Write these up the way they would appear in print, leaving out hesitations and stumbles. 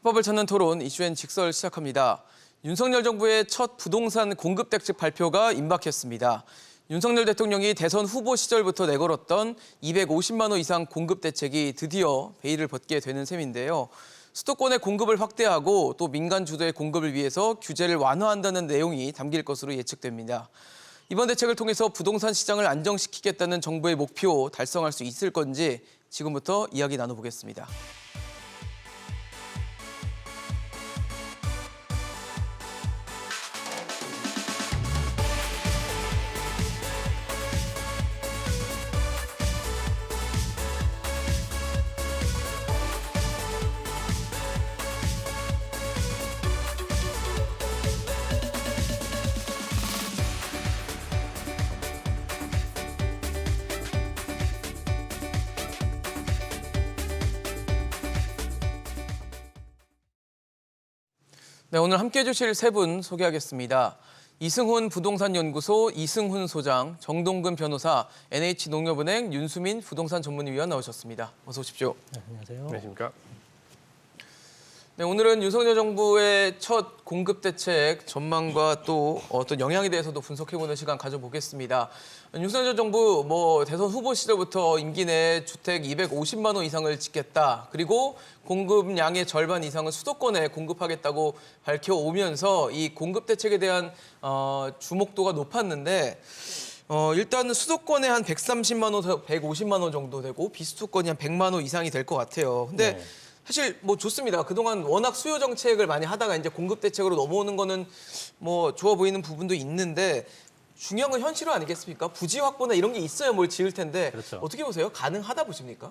합법을 찾는 토론 이슈엔 직설 시작합니다. 윤석열 정부의 첫 부동산 공급 대책 발표가 임박했습니다. 윤석열 대통령이 대선 후보 시절부터 내걸었던 250만 호 이상 공급 대책이 드디어 베일을 벗게 되는 셈인데요. 수도권의 공급을 확대하고 또 민간 주도의 공급을 위해서 규제를 완화한다는 내용이 담길 것으로 예측됩니다. 이번 대책을 통해서 부동산 시장을 안정시키겠다는 정부의 목표 달성할 수 있을 건지 지금부터 이야기 나눠보겠습니다. 네, 오늘 함께해 주실 세 분 소개하겠습니다. 이승훈 부동산연구소 이승훈 소장, 정동근 변호사, NH농협은행 윤수민 부동산 전문위원 나오셨습니다. 어서 오십시오. 네, 안녕하세요. 안녕하십니까. 네, 오늘은 윤석열 정부의 첫 공급 대책 전망과 또 어떤 영향에 대해서도 분석해보는 시간 가져보겠습니다. 윤석열 정부 대선 후보 시절부터 임기 내 주택 250만 호 이상을 짓겠다. 그리고 공급량의 절반 이상은 수도권에 공급하겠다고 밝혀오면서 이 공급 대책에 대한 주목도가 높았는데 일단 수도권에 한 130만 호, 150만 호 정도 되고 비수도권이 한 100만 호 이상이 될 것 같아요. 근데 네. 사실 좋습니다. 그동안 워낙 수요 정책을 많이 하다가 이제 공급 대책으로 넘어오는 거는 좋아 보이는 부분도 있는데 중요한 건 현실화 아니겠습니까? 부지 확보나 이런 게 있어야 뭘 지을 텐데 그렇죠. 어떻게 보세요? 가능하다 보십니까?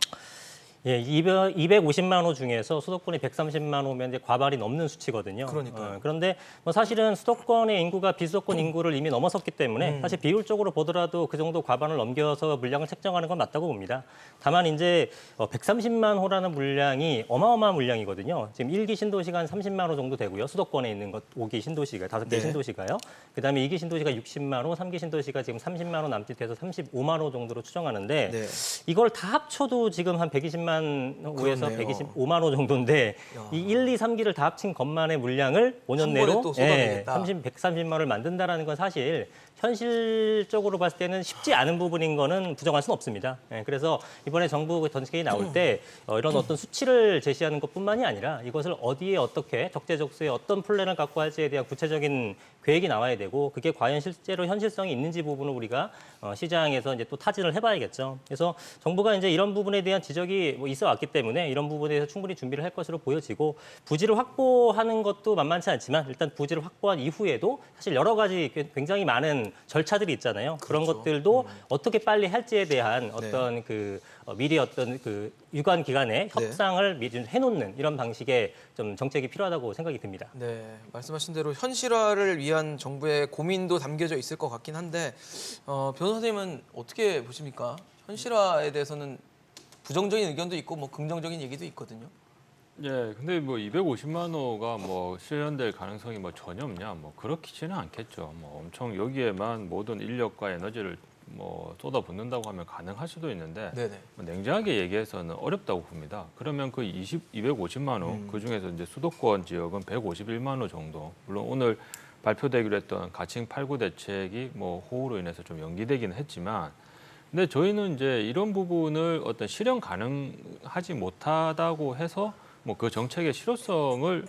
예, 250만 호 중에서 수도권이 130만 호면 이제 과반이 넘는 수치거든요. 그러니까요. 그런데 사실은 수도권의 인구가 비수도권 인구를 이미 넘어섰기 때문에 사실 비율적으로 보더라도 그 정도 과반을 넘겨서 물량을 책정하는 건 맞다고 봅니다. 다만 이제 130만 호라는 물량이 어마어마한 물량이거든요. 지금 1기 신도시가 한 30만 호 정도 되고요. 수도권에 있는 것 5기 신도시가 5개 네. 신도시가요. 그다음에 2기 신도시가 60만 호, 3기 신도시가 지금 30만 호 남짓해서 35만 호 정도로 추정하는데 네. 이걸 다 합쳐도 지금 한 120만 호에서 그렇네요. 125만 호 정도인데 야. 이 1, 2, 3기를 다 합친 것만의 물량을 5년 한 번에 내로 또 쏟아내겠다. 130만 호를 만든다라는 건 사실 현실적으로 봤을 때는 쉽지 않은 부분인 거는 부정할 수는 없습니다. 그래서 이번에 정부 정책이 나올 때 이런 어떤 수치를 제시하는 것뿐만이 아니라 이것을 어디에 어떻게 적재적소에 어떤 플랜을 갖고 할지에 대한 구체적인 계획이 나와야 되고 그게 과연 실제로 현실성이 있는지 부분을 우리가 시장에서 이제 또 타진을 해봐야겠죠. 그래서 정부가 이제 이런 부분에 대한 지적이 있어 왔기 때문에 이런 부분에 대해서 충분히 준비를 할 것으로 보여지고 부지를 확보하는 것도 만만치 않지만 일단 부지를 확보한 이후에도 사실 여러 가지 굉장히 많은 절차들이 있잖아요. 그런 그렇죠. 것들도 어떻게 빨리 할지에 대한 어떤 미리 어떤 유관 기관의 협상을 미리 해놓는 이런 방식의 좀 정책이 필요하다고 생각이 듭니다. 네, 말씀하신 대로 현실화를 위한 정부의 고민도 담겨져 있을 것 같긴 한데 변호사님은 어떻게 보십니까? 현실화에 대해서는 부정적인 의견도 있고 긍정적인 얘기도 있거든요. 예, 근데 250만 호가 실현될 가능성이 전혀 없냐? 그렇지는 않겠죠. 엄청 여기에만 모든 인력과 에너지를 쏟아붓는다고 하면 가능할 수도 있는데 네네. 냉정하게 얘기해서는 어렵다고 봅니다. 그러면 그 250만 호, 그중에서 이제 수도권 지역은 151만 호 정도. 물론 오늘 발표되기로 했던 가칭 8구 대책이 호우로 인해서 좀 연기되기는 했지만 근데 저희는 이제 이런 부분을 어떤 실현 가능하지 못하다고 해서 그 정책의 실효성을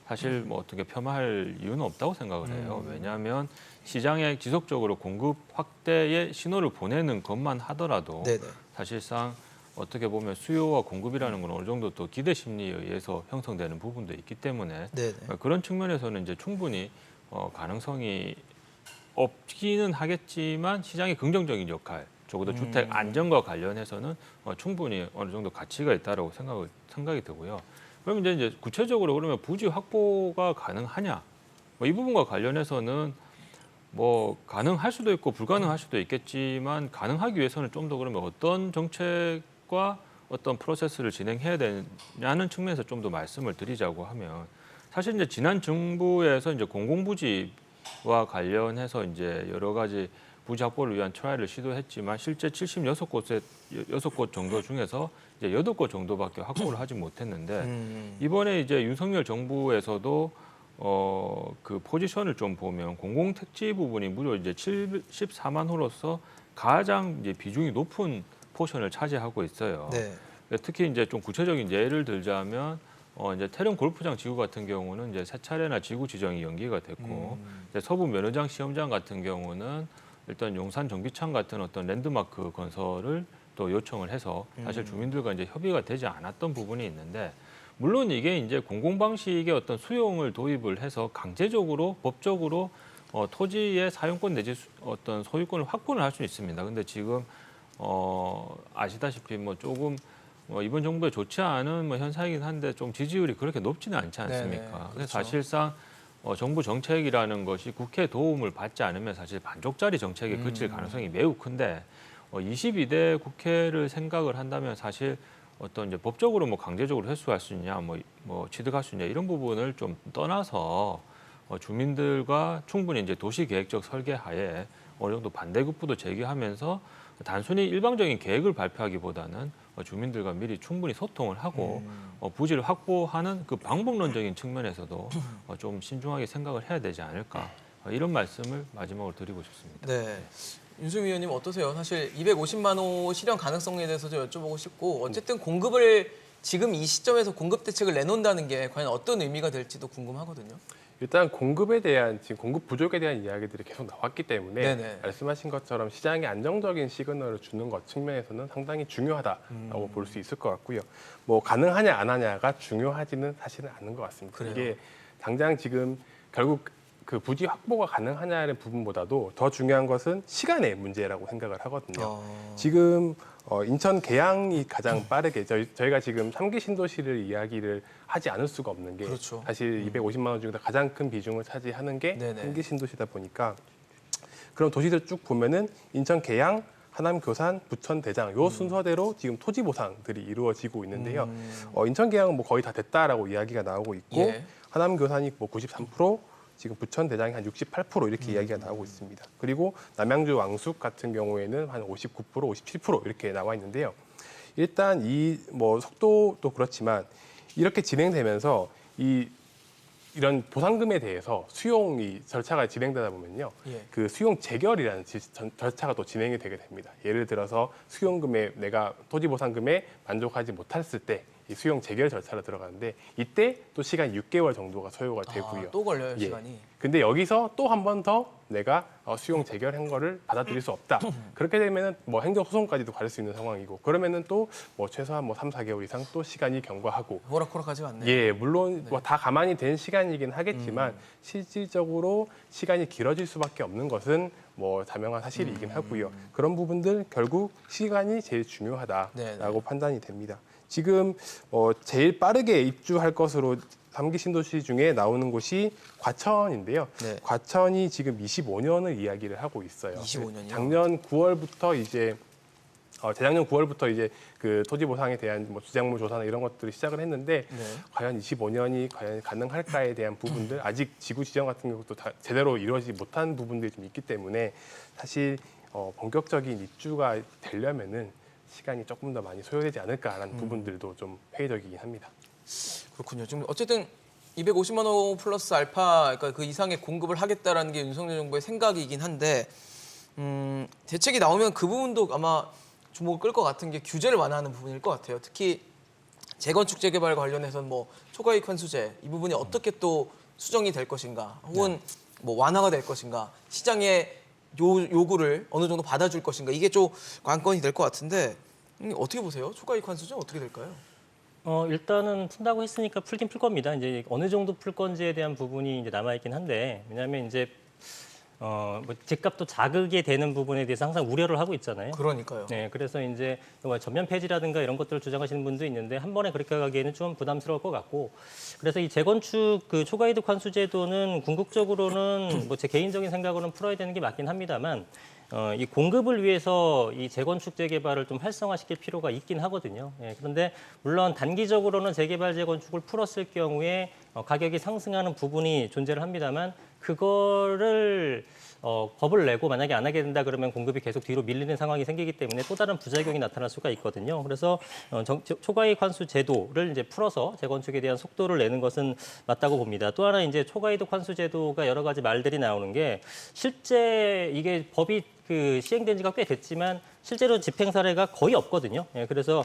사실 어떻게 폄하할 이유는 없다고 생각을 해요. 왜냐하면 시장에 지속적으로 공급 확대의 신호를 보내는 것만 하더라도 네네. 사실상 어떻게 보면 수요와 공급이라는 건 어느 정도 또 기대 심리에 의해서 형성되는 부분도 있기 때문에 네네. 그런 측면에서는 이제 충분히 가능성이 없기는 하겠지만 시장의 긍정적인 역할, 적어도 주택 안정과 관련해서는 충분히 어느 정도 가치가 있다라고 생각이 되고요. 그럼 이제 구체적으로 그러면 부지 확보가 가능하냐? 이 부분과 관련해서는 가능할 수도 있고 불가능할 수도 있겠지만 가능하기 위해서는 좀 더 그러면 어떤 정책과 어떤 프로세스를 진행해야 되냐는 측면에서 좀 더 말씀을 드리자고 하면 사실 이제 지난 정부에서 이제 공공부지와 관련해서 이제 여러 가지 부지 확보를 위한 트라이를 시도했지만 실제 76곳 정도 중에서 이제 8곳 정도밖에 확보를 하지 못했는데 이번에 이제 윤석열 정부에서도 그 포지션을 좀 보면 공공택지 부분이 무려 이제 74만 호로서 가장 이제 비중이 높은 포션을 차지하고 있어요. 네. 특히 이제 좀 구체적인 예를 들자면 이제 태릉 골프장 지구 같은 경우는 이제 세 차례나 지구 지정이 연기가 됐고 이제 서부 면허장 시험장 같은 경우는 일단 용산 정비창 같은 어떤 랜드마크 건설을 또 요청을 해서 사실 주민들과 이제 협의가 되지 않았던 부분이 있는데 물론 이게 이제 공공 방식의 어떤 수용을 도입을 해서 강제적으로 법적으로 토지의 사용권 내지 어떤 소유권을 확보를 할 수 있습니다. 근데 지금 아시다시피 뭐 조금 이번 정부에 좋지 않은 뭐 현상이긴 한데 좀 지지율이 그렇게 높지는 않지 않습니까? 네네, 그렇죠. 그래서 사실상 정부 정책이라는 것이 국회 도움을 받지 않으면 사실 반쪽짜리 정책에 그칠 가능성이 매우 큰데 22대 국회를 생각을 한다면 사실 어떤 이제 법적으로 뭐 강제적으로 회수할 수 있냐, 뭐 취득할 수 있냐 이런 부분을 좀 떠나서 주민들과 충분히 이제 도시 계획적 설계하에 어느 정도 반대급부도 제기하면서 단순히 일방적인 계획을 발표하기보다는 주민들과 미리 충분히 소통을 하고 부지를 확보하는 그 방법론적인 측면에서도 좀 신중하게 생각을 해야 되지 않을까 이런 말씀을 마지막으로 드리고 싶습니다. 네. 윤수미 의원님 어떠세요? 사실 250만 호 실현 가능성에 대해서도 여쭤보고 싶고 어쨌든 공급을 지금 이 시점에서 공급 대책을 내놓는다는 게 과연 어떤 의미가 될지도 궁금하거든요. 일단 공급에 대한 지금 공급 부족에 대한 이야기들이 계속 나왔기 때문에 네네. 말씀하신 것처럼 시장에 안정적인 시그널을 주는 것 측면에서는 상당히 중요하다라고 볼 수 있을 것 같고요. 뭐 가능하냐 안 하냐가 중요하지는 사실은 않는 것 같습니다. 그래요? 이게 당장 지금 결국 그 부지 확보가 가능하냐는 부분보다도 더 중요한 것은 시간의 문제라고 생각을 하거든요. 지금 인천 계양이 가장 빠르게 저희가 지금 3기 신도시를 이야기를 하지 않을 수가 없는 게 그렇죠. 사실 250만 원 중에서 가장 큰 비중을 차지하는 게 네네. 3기 신도시다 보니까 그럼 도시들 쭉 보면은 인천 계양, 하남 교산, 부천 대장 요 순서대로 지금 토지 보상들이 이루어지고 있는데요. 인천 계양은 뭐 거의 다 됐다라고 이야기가 나오고 있고 예. 하남 교산이 뭐 93%, 지금 부천 대장이 한 68% 이렇게 이야기가 나오고 있습니다. 그리고 남양주 왕숙 같은 경우에는 한 59%, 57% 이렇게 나와 있는데요. 일단 이 뭐 속도도 그렇지만 이렇게 진행되면서 이런 보상금에 대해서 수용이 절차가 진행되다 보면요. 예. 그 수용 재결이라는 절차가 또 진행이 되게 됩니다. 예를 들어서 수용금에 내가 토지 보상금에 만족하지 못했을 때 이 수용 재결 절차로 들어가는데 이때 또 시간 6개월 정도가 소요가 되고요. 또 걸려요, 예. 시간이. 근데 여기서 또 한 번 더 내가 수용 재결한 거를 받아들일 수 없다. 그렇게 되면은 뭐 행정 소송까지도 갈 수 있는 상황이고 그러면은 또 뭐 최소한 뭐 3, 4개월 이상 또 시간이 경과하고 호락호락하지가 않네요. 예, 물론 뭐 다 가만히 된 시간이긴 하겠지만 실질적으로 시간이 길어질 수밖에 없는 것은 뭐 자명한 사실이긴 하고요. 그런 부분들 결국 시간이 제일 중요하다라고 네네. 판단이 됩니다. 지금 제일 빠르게 입주할 것으로 3기 신도시 중에 나오는 곳이 과천인데요. 네. 과천이 지금 25년을 이야기를 하고 있어요. 25년이요? 작년 9월부터 이제 재작년 9월부터 이제 그 토지 보상에 대한 뭐 주작물 조사나 이런 것들을 시작을 했는데 네. 과연 25년이 과연 가능할까에 대한 부분들 아직 지구 지정 같은 경우도 다 제대로 이루어지지 못한 부분들이 좀 있기 때문에 사실 본격적인 입주가 되려면은 시간이 조금 더 많이 소요되지 않을까라는 부분들도 좀 회의적이긴 합니다. 그렇군요. 지금 어쨌든 250만 호 플러스 알파, 그러니까 그 이상의 공급을 하겠다라는 게 윤석열 정부의 생각이긴 한데 대책이 나오면 그 부분도 아마 주목을 끌 것 같은 게 규제를 완화하는 부분일 것 같아요. 특히 재건축 재개발 관련해서는 뭐 초과이익 환수제 이 부분이 어떻게 또 수정이 될 것인가, 혹은 뭐 완화가 될 것인가, 시장의 요구를 어느 정도 받아줄 것인가, 이게 좀 관건이 될 것 같은데 어떻게 보세요? 초과이익 환수제 어떻게 될까요? 일단은 푼다고 했으니까 풀긴 풀 겁니다. 이제 어느 정도 풀 건지에 대한 부분이 이제 남아 있긴 한데, 왜냐하면 이제 뭐 집값도 자극이 되는 부분에 대해서 항상 우려를 하고 있잖아요. 그러니까요. 네, 그래서 이제 뭐 전면 폐지라든가 이런 것들을 주장하시는 분도 있는데 한 번에 그렇게 가기에는 좀 부담스러울 것 같고, 그래서 이 재건축 그 초과이득 환수제도는 궁극적으로는 뭐 제 개인적인 생각으로는 풀어야 되는 게 맞긴 합니다만, 이 공급을 위해서 이 재건축 재개발을 좀 활성화시킬 필요가 있긴 하거든요. 예, 그런데 물론 단기적으로는 재개발 재건축을 풀었을 경우에 가격이 상승하는 부분이 존재를 합니다만, 그거를 법을 내고 만약에 안 하게 된다 그러면 공급이 계속 뒤로 밀리는 상황이 생기기 때문에 또 다른 부작용이 나타날 수가 있거든요. 그래서 초과이익 환수 제도를 이제 풀어서 재건축에 대한 속도를 내는 것은 맞다고 봅니다. 또 하나 이제 초과이득 환수 제도가 여러 가지 말들이 나오는 게 실제 이게 법이 시행된 지가 꽤 됐지만 실제로 집행 사례가 거의 없거든요. 예, 그래서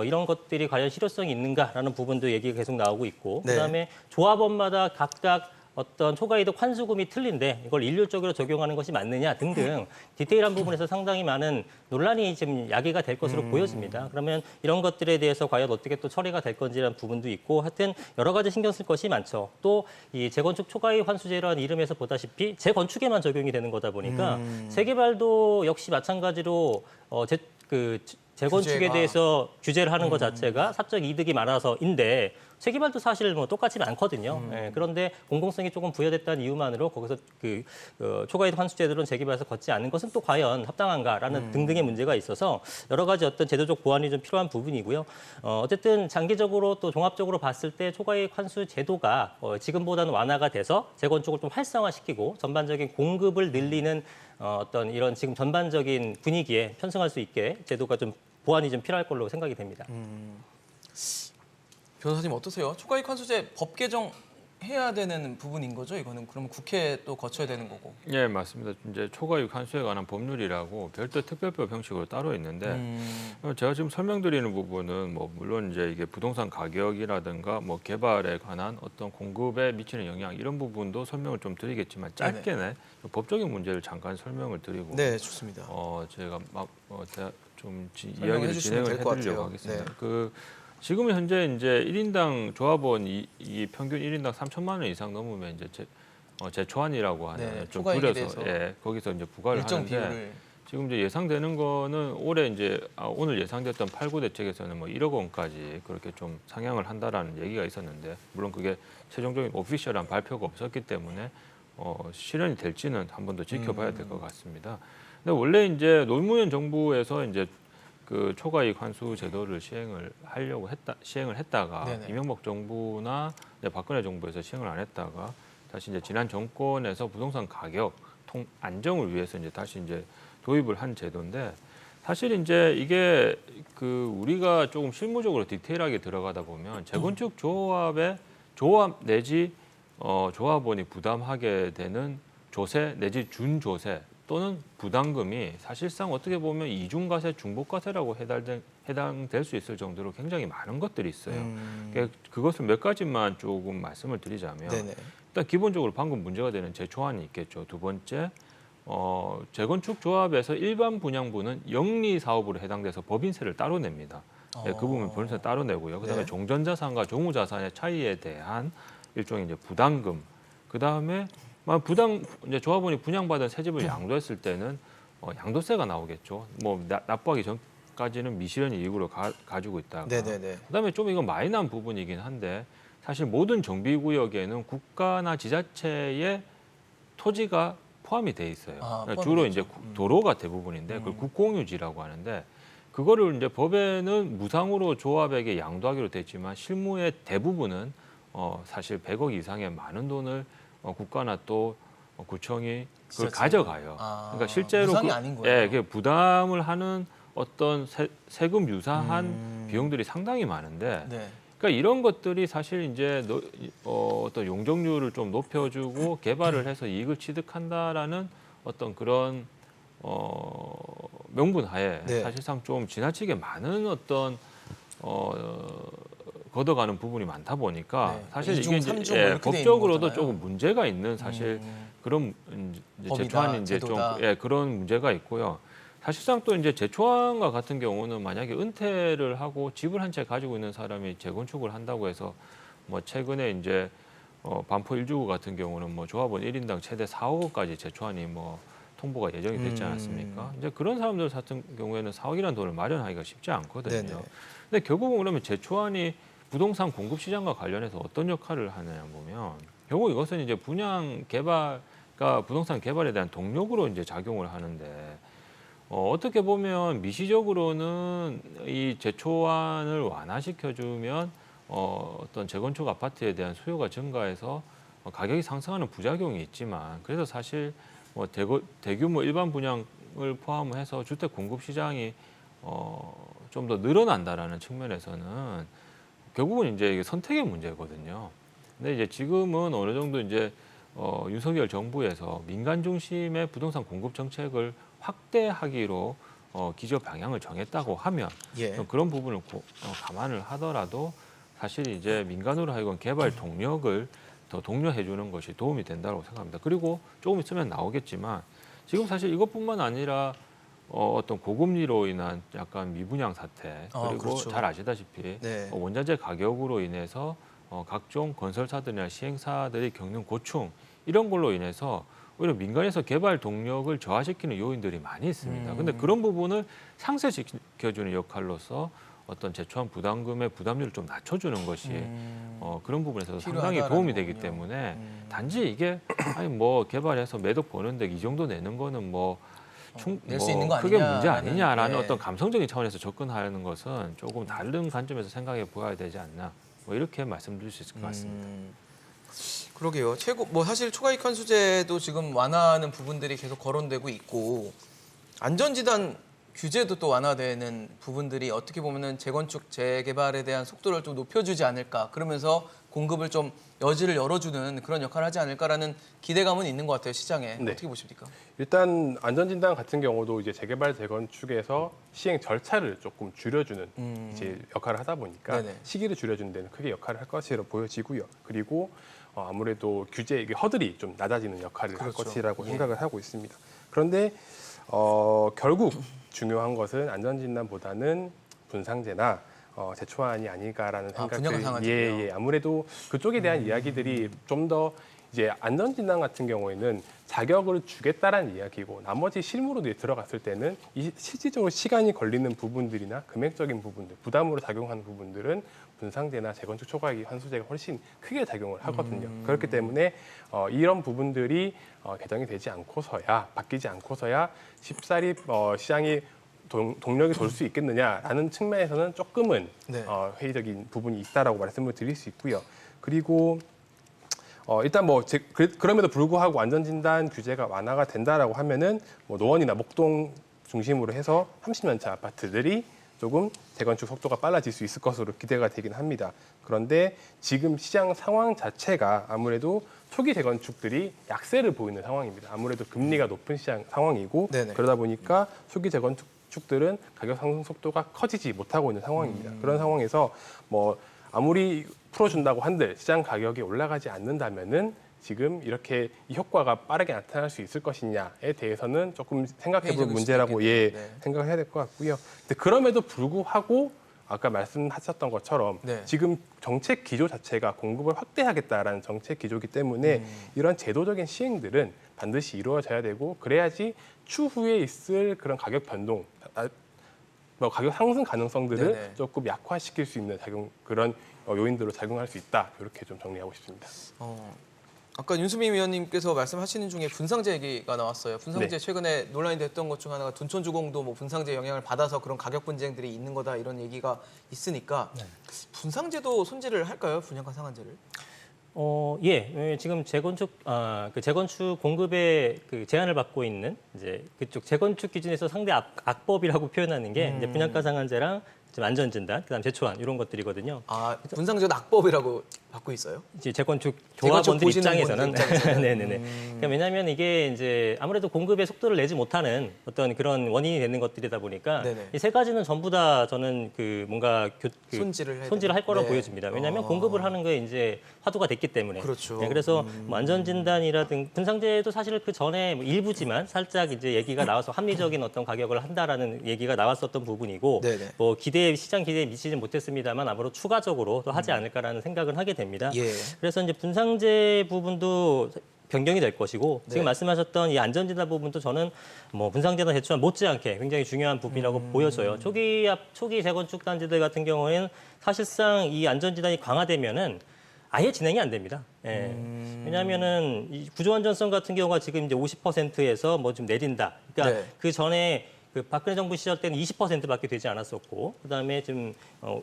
이런 것들이 과연 실효성이 있는가라는 부분도 얘기가 계속 나오고 있고 네. 그다음에 조합원마다 각각 어떤 초과이득 환수금이 틀린데 이걸 일률적으로 적용하는 것이 맞느냐 등등 디테일한 부분에서 상당히 많은 논란이 지금 야기가 될 것으로 보여집니다. 그러면 이런 것들에 대해서 과연 어떻게 또 처리가 될 건지라는 부분도 있고 하여튼 여러 가지 신경 쓸 것이 많죠. 또 이 재건축 초과이익 환수제라는 이름에서 보다시피 재건축에만 적용이 되는 거다 보니까 재개발도 역시 마찬가지로 재건축에 규제가- 대해서 규제를 하는 것 자체가 사적 이득이 많아서인데 재개발도 사실 뭐 똑같지 않거든요. 예, 그런데 공공성이 조금 부여됐다는 이유만으로 거기서 초과이득 환수제도는 재개발에서 걷지 않는 것은 또 과연 합당한가라는 등등의 문제가 있어서 여러 가지 어떤 제도적 보완이 좀 필요한 부분이고요. 어쨌든 장기적으로 또 종합적으로 봤을 때 초과이익 환수 제도가 지금보다는 완화가 돼서 재건축을 좀 활성화시키고 전반적인 공급을 늘리는 어떤 이런 지금 전반적인 분위기에 편승할 수 있게 제도가 좀 보완이 좀 필요할 걸로 생각이 됩니다. 변호사님 어떠세요? 초과이익 환수제 법 개정해야 되는 부분인 거죠? 이거는 그러면 국회 또 거쳐야 되는 거고. 예, 맞습니다. 이제 초과이익 환수에 관한 법률이라고 별도 특별법 형식으로 따로 있는데 제가 지금 설명드리는 부분은 뭐 물론 이제 이게 부동산 가격이라든가 뭐 개발에 관한 어떤 공급에 미치는 영향 이런 부분도 설명을 좀 드리겠지만 짧게는 법적인 문제를 잠깐 설명을 드리고 네, 좋습니다. 제가 좀 설명해 이야기를 주시면 진행을 될것 해드리려고 같아요. 하겠습니다. 네. 지금 현재 이제 1인당 조합원 이 평균 1인당 3천만 원 이상 넘으면 이제 제초안이라고 하는 네, 좀 초과이익에 줄여서 대해서 거기서 이제 부과를 일정 하는데 비율을 지금 이제 예상되는 거는 올해 이제 오늘 예상됐던 8구 대책에서는 뭐 1억 원까지 그렇게 좀 상향을 한다라는 얘기가 있었는데 물론 그게 최종적인 오피셜한 발표가 없었기 때문에 실현이 될지는 한 번 더 지켜봐야 될 것 같습니다. 근데 원래 이제 노무현 정부에서 이제 그 초과이익 환수 제도를 시행을 했다가 네네. 이명박 정부나 이제 박근혜 정부에서 시행을 안 했다가 다시 이제 지난 정권에서 부동산 가격 안정을 위해서 이제 다시 이제 도입을 한 제도인데 사실 이제 이게 우리가 조금 실무적으로 디테일하게 들어가다 보면 재건축 조합 내지 조합원이 부담하게 되는 조세 내지 준조세 또는 부담금이 사실상 어떻게 보면 이중과세, 중복과세라고 해당될 수 있을 정도로 굉장히 많은 것들이 있어요. 그것을 몇 가지만 조금 말씀을 드리자면 네네. 일단 기본적으로 방금 문제가 되는 제초안이 있겠죠. 두 번째, 재건축 조합에서 일반 분양부는 영리 사업으로 해당돼서 법인세를 따로 냅니다. 그 부분 법인세 따로 내고요. 그다음에 네. 종전자산과 종우자산의 차이에 대한 일종의 이제 부담금. 그다음에 이제 조합원이 분양받은 새 집을 양도했을 때는 양도세가 나오겠죠. 뭐 납부하기 전까지는 미실현 이익으로 가지고 있다가. 네네네. 그다음에 좀 이건 마이너한 부분이긴 한데 사실 모든 정비구역에는 국가나 지자체의 토지가 포함이 돼 있어요. 포함이 주로 되죠. 이제 도로가 대부분인데 그걸 국공유지라고 하는데 그거를 이제 법에는 무상으로 조합에게 양도하기로 됐지만 실무의 대부분은 사실 100억 이상의 많은 돈을 국가나 또 구청이 그걸 지자체가. 가져가요. 그러니까 실제로 무상이 아닌 거예요. 예, 그 부담을 하는 어떤 세금 유사한 비용들이 상당히 많은데 네. 그러니까 이런 것들이 사실 이제 어떤 용적률을 좀 높여주고 개발을 해서 이익을 취득한다라는 어떤 그런 명분하에 네. 사실상 좀 지나치게 많은 어떤 걷어가는 부분이 많다 보니까 네. 사실 이중, 이게 이제 삼중 뭐 이렇게 돼 있는 법적으로도 거잖아요. 조금 문제가 있는 사실 그런 이제 법이다, 제초안이 이제 제도다. 좀 그런 문제가 있고요. 사실상 또 이제 제초안과 같은 경우는 만약에 은퇴를 하고 집을 한 채 가지고 있는 사람이 재건축을 한다고 해서 뭐 최근에 이제 반포 1주구 같은 경우는 뭐 조합원 1인당 최대 4억 원까지 제초안이 뭐 통보가 예정이 됐지 않았습니까? 이제 그런 사람들 같은 경우에는 4억이라는 돈을 마련하기가 쉽지 않거든요. 네네. 근데 결국은 그러면 제초안이 부동산 공급 시장과 관련해서 어떤 역할을 하느냐 보면 결국 이것은 이제 분양 개발과 부동산 개발에 대한 동력으로 이제 작용을 하는데 어떻게 보면 미시적으로는 이 제초안을 완화시켜주면 어떤 재건축 아파트에 대한 수요가 증가해서 가격이 상승하는 부작용이 있지만 그래서 사실 뭐 대규모 일반 분양을 포함해서 주택 공급 시장이 좀 더 늘어난다라는 측면에서는 결국은 이제 이게 선택의 문제거든요. 근데 이제 지금은 어느 정도 이제 윤석열 정부에서 민간 중심의 부동산 공급 정책을 확대하기로 기조 방향을 정했다고 하면 예. 그런 부분을 감안을 하더라도 사실 이제 민간으로 하여금 개발 동력을 더 독려해 주는 것이 도움이 된다고 생각합니다. 그리고 조금 있으면 나오겠지만 지금 사실 이것뿐만 아니라 어떤 고금리로 인한 약간 미분양 사태 그리고 그렇죠. 잘 아시다시피 네. 원자재 가격으로 인해서 각종 건설사들이나 시행사들이 겪는 고충 이런 걸로 인해서 오히려 민간에서 개발 동력을 저하시키는 요인들이 많이 있습니다. 근데 그런 부분을 상쇄시켜주는 역할로서 어떤 제초한 부담금의 부담률을 좀 낮춰주는 것이 그런 부분에서 상당히 도움이 되기 거군요. 때문에 단지 이게 아니 뭐 개발해서 매덕 버는데 이 정도 내는 거는 뭐 낼수 있는 거 크게 아니냐라는, 문제 아니냐라는 예. 어떤 감성적인 차원에서 접근하는 것은 조금 다른 관점에서 생각해 보아야 되지 않나 뭐 이렇게 말씀드릴 수 있을 것 같습니다. 그러게요. 사실 초과이익 환수제도 지금 완화하는 부분들이 계속 거론되고 있고 안전지단 규제도 또 완화되는 부분들이 어떻게 보면은 재건축 재개발에 대한 속도를 좀 높여주지 않을까. 그러면서 공급을 좀 여지를 열어주는 그런 역할을 하지 않을까라는 기대감은 있는 것 같아요, 시장에. 네. 어떻게 보십니까? 일단 안전진단 같은 경우도 이제 재개발 재건축에서 시행 절차를 조금 줄여주는 이제 역할을 하다 보니까 네네. 시기를 줄여주는 데는 크게 역할을 할 것으로 보여지고요. 그리고 아무래도 규제 이게 허들이 좀 낮아지는 역할을 할 그렇죠. 것이라고 예. 생각을 하고 있습니다. 그런데 결국 중요한 것은 안전진단보다는 분상제나 제초안이 아닐까라는 분양가 생각들이 상한제요. 아무래도 그쪽에 대한 이야기들이 좀 더 이제 안전진단 같은 경우에는 자격을 주겠다라는 이야기고 나머지 실무로 들어갔을 때는 이 실질적으로 시간이 걸리는 부분들이나 금액적인 부분들, 부담으로 작용하는 부분들은 분상제나 재건축 초과이익 환수제가 훨씬 크게 작용을 하거든요. 그렇기 때문에 이런 부분들이 개정이 되지 않고서야 바뀌지 않고서야 쉽사리 시장이 동력이 돌 수 있겠느냐라는 측면에서는 조금은 네. 회의적인 부분이 있다라고 말씀을 드릴 수 있고요. 그리고 일단 그럼에도 불구하고 안전진단 규제가 완화가 된다라고 하면은 뭐 노원이나 목동 중심으로 해서 30년 차 아파트들이 조금 재건축 속도가 빨라질 수 있을 것으로 기대가 되긴 합니다. 그런데 지금 시장 상황 자체가 아무래도 초기 재건축들이 약세를 보이는 상황입니다. 아무래도 금리가 높은 시장 상황이고 네네. 그러다 보니까 초기 재건축들은 가격 상승 속도가 커지지 못하고 있는 상황입니다. 그런 상황에서 뭐 아무리 풀어준다고 한들 시장 가격이 올라가지 않는다면은 지금 이렇게 이 효과가 빠르게 나타날 수 있을 것이냐에 대해서는 조금 생각해볼 회의적일 문제라고 수도 있겠네요. 네. 생각을 해야 될 것 같고요. 근데 그럼에도 불구하고 아까 말씀하셨던 것처럼 네. 지금 정책 기조 자체가 공급을 확대하겠다라는 정책 기조이기 때문에 이런 제도적인 시행들은 반드시 이루어져야 되고 그래야지 추후에 있을 그런 가격 변동, 가격 상승 가능성들을 네네. 조금 약화시킬 수 있는 그런 요인들로 작용할 수 있다. 이렇게 좀 정리하고 싶습니다. 아까 윤수민 위원님께서 말씀하시는 중에 분상제 얘기가 나왔어요. 분상제 네. 최근에 논란이 됐던 것 중 하나가 둔촌주공도 뭐 분상제 영향을 받아서 그런 가격 분쟁들이 있는 거다 이런 얘기가 있으니까 분상제도 손질을 할까요? 분양가 상한제를? 예. 지금 그 재건축 공급에 그 제한을 받고 있는 이제 그쪽 재건축 기준에서 상대 악법이라고 표현하는 게 이제 분양가 상한제랑 지금 안전진단, 그다음 제초안 이런 것들이거든요. 아, 분상제도 악법이라고 받고 있어요? 이제 재건축 조합원들 보시는 입장에서는 분들 입장에서는. 네네네. 그러니까 왜냐하면 이게 이제 아무래도 공급의 속도를 내지 못하는 어떤 그런 원인이 되는 것들이다 보니까 네네. 이 세 가지는 전부 다 저는 그 뭔가 손질을 해야 손질을 할 거라고 네. 보여집니다. 왜냐하면 공급을 하는 거에 이제 화두가 됐기 때문에. 그렇죠. 네, 그래서 뭐 안전진단이라든 분상제도 사실 그 전에 뭐 일부지만 살짝 이제 얘기가 나와서 합리적인 어떤 가격을 한다라는 얘기가 나왔었던 부분이고 네네. 뭐 시장 기대에 미치지 못했습니다만 앞으로 추가적으로 또 하지 않을까라는 생각은 하게 됩니다. 예. 그래서 이제 분상제 부분도 변경이 될 것이고 네. 지금 말씀하셨던 이 안전진단 부분도 저는 뭐 분상제나 제초안 못지않게 굉장히 중요한 부분이라고 보여져요. 초기 재건축 단지들 같은 경우에는 사실상 이 안전진단이 강화되면은 아예 진행이 안 됩니다. 예. 왜냐하면은 이 구조안전성 같은 경우가 지금 이제 50%에서 뭐 좀 내린다. 그러니까 네. 그 전에 그 박근혜 정부 시절 때는 20%밖에 되지 않았었고, 그다음에 지금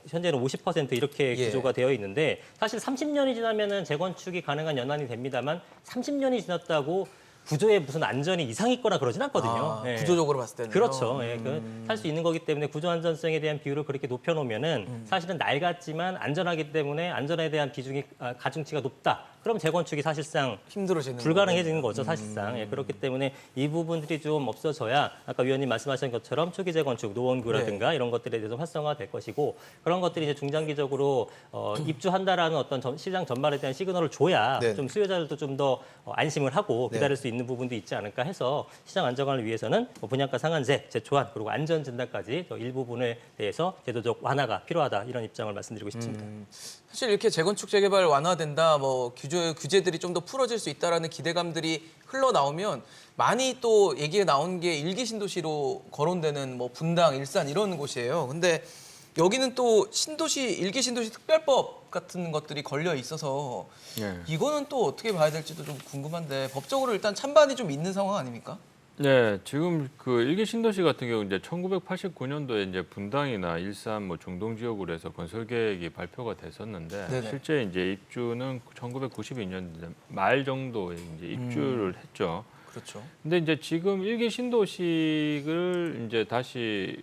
현재는 50% 이렇게 예. 구조가 되어 있는데, 사실 30년이 지나면은 재건축이 가능한 연한이 됩니다만 30년이 지났다고 구조에 무슨 안전이 이상이 있거나 그러진 않거든요. 예. 구조적으로 봤을 때는 그렇죠. 예, 할 수 있는 거기 때문에 구조 안전성에 대한 비율을 그렇게 높여놓으면은 사실은 낡았지만 안전하기 때문에 안전에 대한 비중이 가중치가 높다. 그럼 재건축이 사실상 힘들어지는 불가능해지는 거죠, 사실상. 예, 그렇기 때문에 이 부분들이 좀 없어져야 아까 위원님 말씀하신 것처럼 초기 재건축, 노원구라든가 이런 것들에 대해서 활성화될 것이고, 그런 것들이 이제 중장기적으로 입주한다라는 어떤 시장 전반에 대한 시그널을 줘야 네. 좀 수요자들도 좀 더 안심을 하고 기다릴 수 있는 부분도 있지 않을까 해서 시장 안정화를 위해서는 분양가 상한제, 재초안, 그리고 안전 진단까지 일부분에 대해서 제도적 완화가 필요하다, 이런 입장을 말씀드리고 싶습니다. 사실 이렇게 재건축 재개발 완화된다, 뭐 규제들이 좀 더 풀어질 수 있다라는 기대감들이 흘러나오면 많이 또 얘기가 나온 게 일기 신도시로 거론되는 뭐 분당, 일산 이런 곳이에요. 근데 여기는 또 일기 신도시 특별법 같은 것들이 걸려 있어서 네. 이거는 또 어떻게 봐야 될지도 좀 궁금한데, 법적으로 일단 찬반이 좀 있는 상황 아닙니까? 네, 지금 그 일기 신도시 같은 경우 이제 1989년도에 이제 분당이나 일산 뭐 중동 지역으로 해서 건설 계획이 발표가 됐었는데, 네네. 실제 이제 입주는 1992년 말 정도에 이제 입주를 했죠. 그렇죠. 근데 이제 지금 일기 신도시를 이제 다시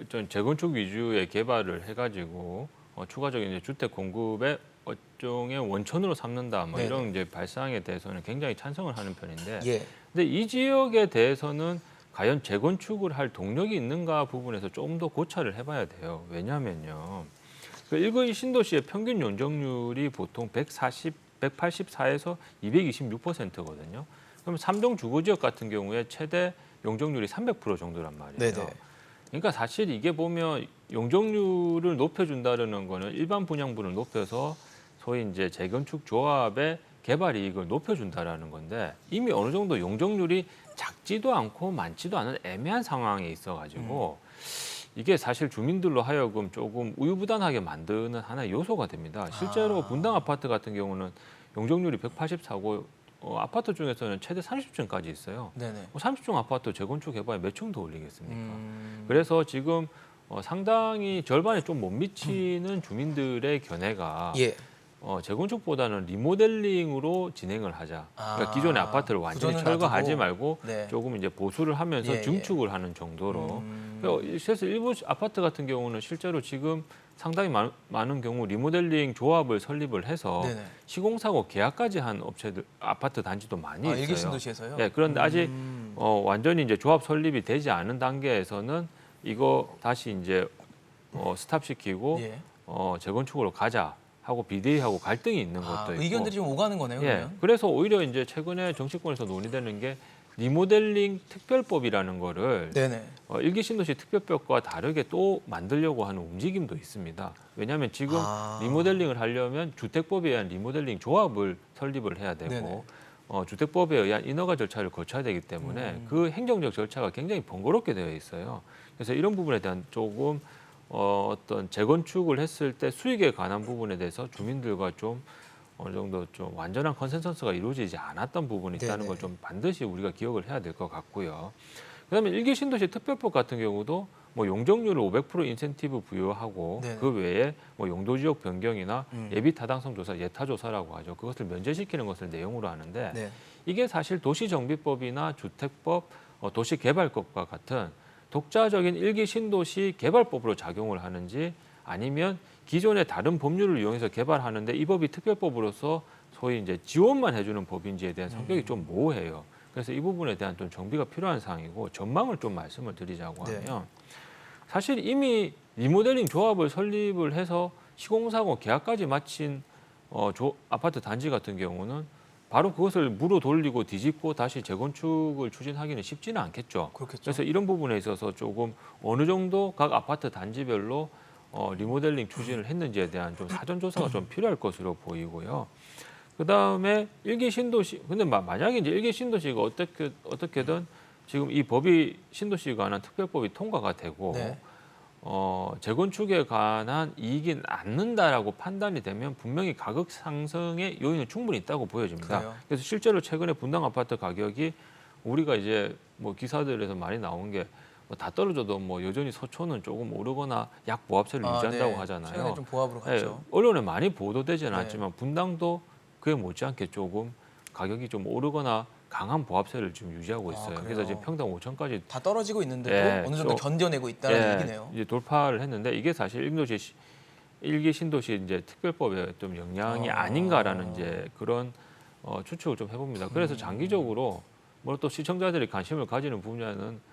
좀 재건축 위주의 개발을 해가지고 추가적인 이제 주택 공급의 일종의 원천으로 삼는다, 뭐 네네. 이런 이제 발상에 대해서는 굉장히 찬성을 하는 편인데, 예. 근데 이 지역에 대해서는 과연 재건축을 할 동력이 있는가 부분에서 좀 더 고찰을 해봐야 돼요. 왜냐하면요, 그 일기 신도시의 평균 용적률이 보통 184에서 226%거든요. 그럼 3종 주거지역 같은 경우에 최대 용적률이 300% 정도란 말이에요. 네네. 그러니까 사실 이게 보면 용적률을 높여준다는 거는 일반 분양분을 높여서 소위 이제 재건축 조합의 개발 이익을 높여준다라는 건데, 이미 어느 정도 용적률이 작지도 않고 많지도 않은 애매한 상황에 있어가지고 이게 사실 주민들로 하여금 조금 우유부단하게 만드는 하나의 요소가 됩니다. 실제로 분당 아파트 같은 경우는 용적률이 184고 아파트 중에서는 최대 30층까지 있어요. 네네. 30층 아파트 재건축 개발에 몇 층 더 올리겠습니까? 그래서 지금 상당히 절반에 좀 못 미치는 주민들의 견해가 예. 재건축보다는 리모델링으로 진행을 하자. 그러니까 기존의 아파트를 완전히 구조는 철거하지 놔두고. 말고 네. 조금 이제 보수를 하면서 예, 증축을 하는 정도로. 그래서 일부 아파트 같은 경우는 실제로 지금 상당히 많은 경우 리모델링 조합을 설립을 해서 네네. 시공사고 계약까지 한 업체들, 아파트 단지도 많이 있어요. 일기 신도시에서요? 네, 그런데 아직 완전히 이제 조합 설립이 되지 않은 단계에서는 이거 다시 이제 스탑시키고 예. 재건축으로 가자 하고 비대위하고 갈등이 있는 것도 있고. 의견들이 좀 오가는 거네요. 예. 그러면. 그래서 오히려 이제 최근에 정치권에서 논의되는 게 리모델링 특별법이라는 거를 네네. 일기 신도시 특별법과 다르게 또 만들려고 하는 움직임도 있습니다. 왜냐하면 지금 리모델링을 하려면 주택법에 의한 리모델링 조합을 설립을 해야 되고 네네. 주택법에 의한 인허가 절차를 거쳐야 되기 때문에 그 행정적 절차가 굉장히 번거롭게 되어 있어요. 그래서 이런 부분에 대한 조금 어떤 재건축을 했을 때 수익에 관한 부분에 대해서 주민들과 좀 어느 정도 좀 완전한 컨센서스가 이루어지지 않았던 부분이 있다는 네네. 걸 좀 반드시 우리가 기억을 해야 될 것 같고요. 그다음에 일기 신도시 특별법 같은 경우도 뭐 용적률을 500% 인센티브 부여하고 네네. 그 외에 뭐 용도 지역 변경이나 예비 타당성 조사, 예타 조사라고 하죠. 그것을 면제시키는 것을 내용으로 하는데 네. 이게 사실 도시정비법이나 주택법, 도시개발법과 같은 독자적인 일기 신도시 개발법으로 작용을 하는지, 아니면 기존의 다른 법률을 이용해서 개발하는데 이 법이 특별법으로서 소위 이제 지원만 해주는 법인지에 대한 성격이 좀 모호해요. 그래서 이 부분에 대한 좀 정비가 필요한 사항이고, 전망을 좀 말씀을 드리자고 네. 하면 사실 이미 리모델링 조합을 설립을 해서 시공사고 계약까지 마친 아파트 단지 같은 경우는 바로 그것을 물어 돌리고 뒤집고 다시 재건축을 추진하기는 쉽지는 않겠죠. 그렇겠죠. 그래서 이런 부분에 있어서 조금 어느 정도 각 아파트 단지별로 리모델링 추진을 했는지에 대한 좀 사전 조사가 좀 필요할 것으로 보이고요. 그 다음에 일기 신도시, 근데 만약에 이제 일기 신도시가 어떻게든 지금 이 법이 신도시에 관한 특별법이 통과가 되고 네. 재건축에 관한 이익이 않는다라고 판단이 되면 분명히 가격 상승의 요인은 충분히 있다고 보여집니다. 그래요? 그래서 실제로 최근에 분당 아파트 가격이 우리가 이제 뭐 기사들에서 많이 나온 게 다 떨어져도 뭐 여전히 서초는 조금 오르거나 약 보합세를 유지한다고 네. 하잖아요. 최근에 좀 보합으로 예, 갔죠. 언론에 많이 보도되지는 네. 않지만 분당도 그에 못지않게 조금 가격이 좀 오르거나 강한 보합세를 지금 유지하고 있어요. 그래요? 그래서 지금 평당 5천까지 다 떨어지고 있는데도 예, 어느 정도 좀- 견뎌내고 있다는 얘기네요. 이제 돌파를 했는데 이게 사실 일기 신도시 이제 특별법에 좀 영향이 아닌가라는 이제 그런 추측을 좀 해봅니다. 그래서 장기적으로 뭐 또 시청자들이 관심을 가지는 분야는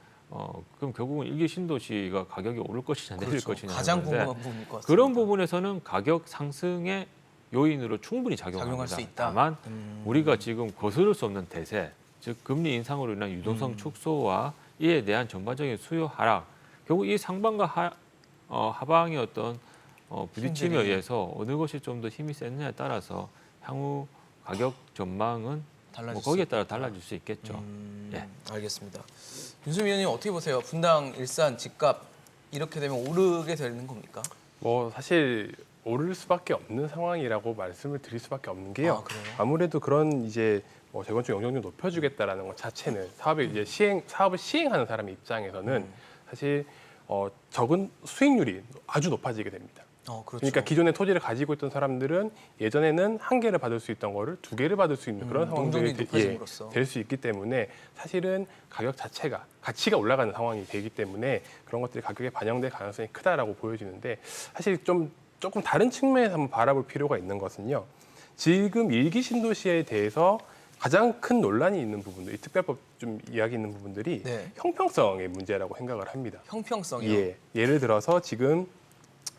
그럼 결국은 일기 신도시가 가격이 오를 것이냐 내릴 그렇죠. 것이냐 가장 하는데 궁금한 부분일 것 같습니다. 그런 부분에서는 가격 상승의 요인으로 충분히 작용할 작용합니다. 수 있다. 다만 우리가 지금 거스를 수 없는 대세, 즉 금리 인상으로 인한 유동성 축소와 이에 대한 전반적인 수요 하락, 결국 이 상반과 하방의 어떤 부딪힘에 힘들이. 의해서 어느 것이 좀 더 힘이 세느냐에 따라서 향후 가격 전망은 달라질 뭐 수 거기에 있다. 따라 달라질 수 있겠죠. 예. 알겠습니다. 윤수민 의원님 어떻게 보세요? 분당, 일산 집값 이렇게 되면 오르게 되는 겁니까? 뭐 사실 오를 수밖에 없는 상황이라고 말씀을 드릴 수밖에 없는 게요. 아, 그래요? 아무래도 그런 이제 뭐 재건축 영역률 높여주겠다라는 것 자체는 사업을 이제 사업을 시행하는 사람의 입장에서는 사실 적은 수익률이 아주 높아지게 됩니다. 그렇죠. 그러니까 기존에 토지를 가지고 있던 사람들은 예전에는 한 개를 받을 수 있던 거를 두 개를 받을 수 있는 그런 상황들이 농도이 높아짐으로써. 될 수 있기 때문에 사실은 가격 자체가 가치가 올라가는 상황이 되기 때문에 그런 것들이 가격에 반영될 가능성이 크다라고 보여지는데 사실 조금 다른 측면에서 한번 바라볼 필요가 있는 것은요. 지금 일기 신도시에 대해서 가장 큰 논란이 있는 부분들, 이 특별법 좀 이야기 있는 부분들이 네. 형평성의 문제라고 생각을 합니다. 형평성이요. 예를 들어서 지금